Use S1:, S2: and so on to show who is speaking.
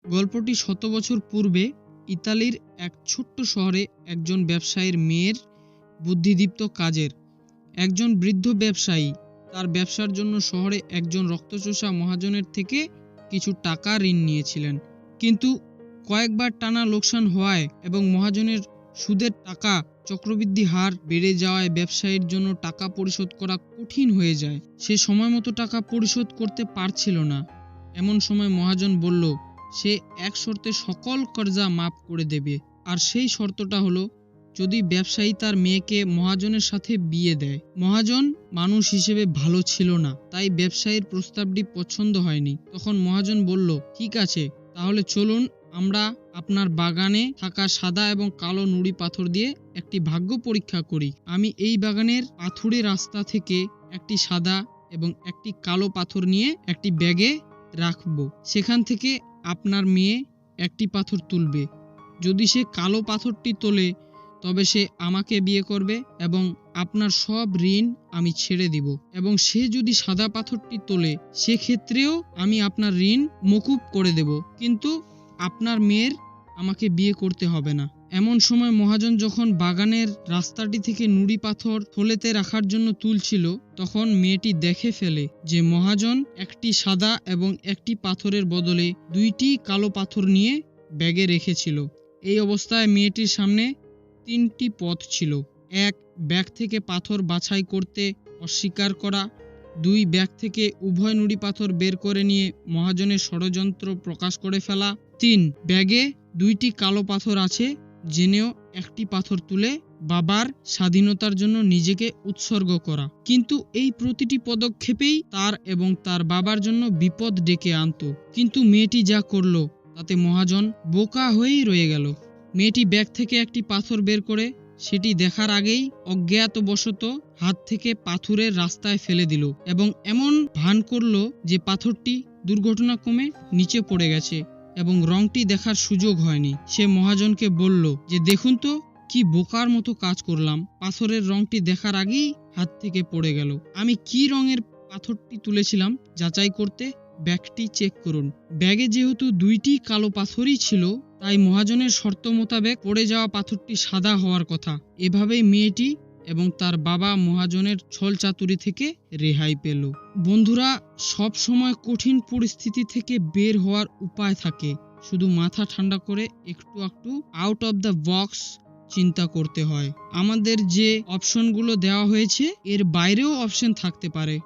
S1: গল্পটি শত বছর পূর্বে ইতালির এক ছোট্ট শহরে একজন ব্যবসায়ীর মেয়ের বুদ্ধিদীপ্ত কাজের। একজন বৃদ্ধ ব্যবসায়ী তার ব্যবসার জন্য শহরে একজন রক্তচোষা মহাজনের থেকে কিছু টাকা ঋণ নিয়েছিলেন, কিন্তু কয়েকবার টানা লোকসান হওয়ায় এবং মহাজনের সুদের টাকা চক্রবৃদ্ধি হার বেড়ে যাওয়ায় ব্যবসায়ীর জন্য টাকা পরিশোধ করা কঠিন হয়ে যায়। সে সময়মতো টাকা পরিশোধ করতে পারছিল না। এমন সময় মহাজন বলল সে এক শর্তে সকল কর্জা মাফ করে দেবে, আর সেই শর্তটা হলো যদি ব্যবসায়ী তার মেয়েকে মহাজনের সাথে বিয়ে দেয়। মহাজন মানুষ হিসেবে ভালো ছিল না, তাই ব্যবসায়ীর প্রস্তাবটি পছন্দ হয়নি। তখন মহাজন বলল, ঠিক আছে, তাহলে চলুন আমরা আপনার বাগানে থাকা সাদা এবং কালো নুড়ি পাথর দিয়ে একটি ভাগ্য পরীক্ষা করি। আমি এই বাগানের পাথুরে রাস্তা থেকে একটি সাদা এবং একটি কালো পাথর নিয়ে একটি ব্যাগে রাখব। সেখান থেকে আপনার মেয়ে একটি পাথর তুলবে। যদি সে কালো পাথরটি তোলে তবে সে আমাকে বিয়ে করবে এবং আপনার সব ঋণ আমি ছেড়ে দিব, এবং সে যদি সাদা পাথরটি তোলে সেক্ষেত্রেও আমি আপনার ঋণ মকুব করে দেব, কিন্তু আপনার মেয়ের আমাকে বিয়ে করতে হবে না। এমন সময় মহাজন যখন বাগানের রাস্তাটি থেকে নুড়ি পাথর থলেতে রাখার জন্য তুলছিল, তখন মেয়েটি দেখে ফেলে যে মহাজন একটি সাদা এবং একটি পাথরের বদলে দুইটি কালো পাথর নিয়ে ব্যাগে রেখেছিল। এই অবস্থায় মেয়েটির সামনে তিনটি পথ ছিল: এক, ব্যাগ থেকে পাথর বাছাই করতে অস্বীকার করা; দুই, ব্যাগ থেকে উভয় নুড়ি পাথর বের করে নিয়ে মহাজনের ষড়যন্ত্র প্রকাশ করে ফেলা; তিন, ব্যাগে দুইটি কালো পাথর আছে জেনেও একটি পাথর তুলে বাবার স্বাধীনতার জন্য নিজেকে উৎসর্গ করা। কিন্তু এই প্রতিটি পদক্ষেপেই তার এবং তার বাবার জন্য বিপদ ডেকে আনত। কিন্তু মেয়েটি যা করলো তাতে মহাজন বোকা হয়েই রয়ে গেল। মেয়েটি ব্যাগ থেকে একটি পাথর বের করে সেটি দেখার আগেই অজ্ঞাতবশত হাত থেকে পাথরের রাস্তায় ফেলে দিল এবং এমন ভান করল যে পাথরটি দুর্ঘটনাক্রমে নিচে পড়ে গেছে এবং রংটি দেখার সুযোগ হয়নি। সে মহাজনকে বলল যে দেখুন তো কি বোকার মতো কাজ করলাম, পাথরের রংটি দেখার আগেই হাত থেকে পড়ে গেল। আমি কি রঙের পাথরটি তুলেছিলাম যাচাই করতে ব্যাগটি চেক করুন। ব্যাগে যেহেতু দুইটি কালো পাথরই ছিল, তাই মহাজনের শর্ত মোতাবেক পড়ে যাওয়া পাথরটি সাদা হওয়ার কথা। এভাবেই মেয়েটি এবং তার বাবা মহাজনের ছল চাতুরি থেকে রেহাই পেল। বন্ধুরা, সব সময় কঠিন পরিস্থিতি থেকে বের হওয়ার উপায় থাকে, শুধু মাথা ঠান্ডা করে একটু একটু আউট অফ দ্য বক্স চিন্তা করতে হয়। আমাদের যে অপশনগুলো দেওয়া হয়েছে এর বাইরেও অপশন থাকতে পারে।